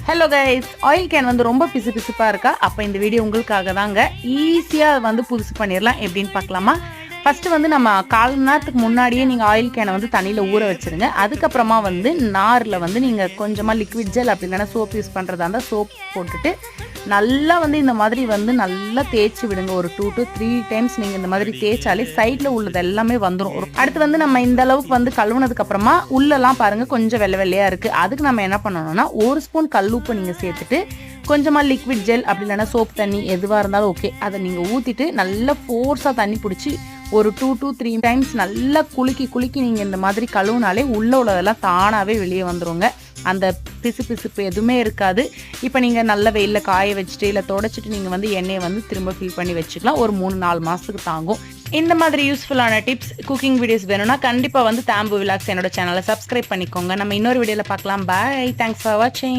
Hello guys, oil can வந்து ரொம்ப பிசுபிசுப்பாக இருக்கா? அப்போ இந்த வீடியோ உங்களுக்காக தாங்க. ஈஸியாக வந்து புதுசு பண்ணிடலாம். எப்படின்னு பார்க்கலாமா? ஃபஸ்ட்டு வந்து நம்ம 1/4 மணி நேரத்துக்கு முன்னாடியே நீங்கள் ஆயில் கேனை வந்து தண்ணியில் ஊற வச்சுருங்க. அதுக்கப்புறமா வந்து நாரில் வந்து நீங்கள் கொஞ்சமாக லிக்விட் ஜெல் அப்படி இல்லைன்னா சோப் யூஸ் பண்ணுறதா இருந்தால் சோப் போட்டுட்டு நல்லா வந்து இந்த மாதிரி வந்து நல்லா தேய்ச்சி விடுங்க. ஒரு 2 to 3 டைம்ஸ் நீங்கள் இந்த மாதிரி தேய்ச்சாலே சைடில் உள்ளது எல்லாமே வந்துடும். அடுத்து வந்து நம்ம இந்த அளவுக்கு வந்து கழுவுனதுக்கப்புறமா உள்ளெல்லாம் பாருங்கள் கொஞ்சம் வெள்ளை வெள்ளையாக இருக்குது. அதுக்கு நம்ம என்ன பண்ணணும்னா 1 ஸ்பூன் கல்லுப்பு நீங்கள் சேர்த்துட்டு கொஞ்சமாக லிக்விட் ஜெல் அப்படி இல்லைன்னா சோப் தண்ணி எதுவாக இருந்தாலும் ஓகே, அதை நீங்கள் ஊற்றிட்டு நல்லா ஃபோர்ஸாக தண்ணி பிடிச்சி ஒரு 2 to 3 டைம்ஸ் நல்லா குலுக்கி நீங்கள் இந்த மாதிரி கழுவுனாலே உள்ளே உள்ளதெல்லாம் தானாகவே வெளியே வந்துடுங்க. அந்த பிசுப்பு எதுவுமே இருக்காது. இப்போ நீங்கள் நல்ல வெயிலில் காய வச்சுட்டு இல்லை தொடச்சிட்டு நீங்கள் வந்து எண்ணெயை வந்து திரும்ப ஃபில் பண்ணி வச்சுக்கலாம். ஒரு 3-4 மாதத்துக்கு தாங்கும். இந்த மாதிரி யூஸ்ஃபுல்லான டிப்ஸ் குக்கிங் வீடியோஸ் வேணும்னா கண்டிப்பாக வந்து தாம்பு விலாக்ஸ் என்னோட சேனலை சப்ஸ்கிரைப் பண்ணிக்கோங்க. நம்ம இன்னொரு வீடியோவில் பார்க்கலாம். பாய், தேங்க்ஸ் ஃபார் வாட்சிங்.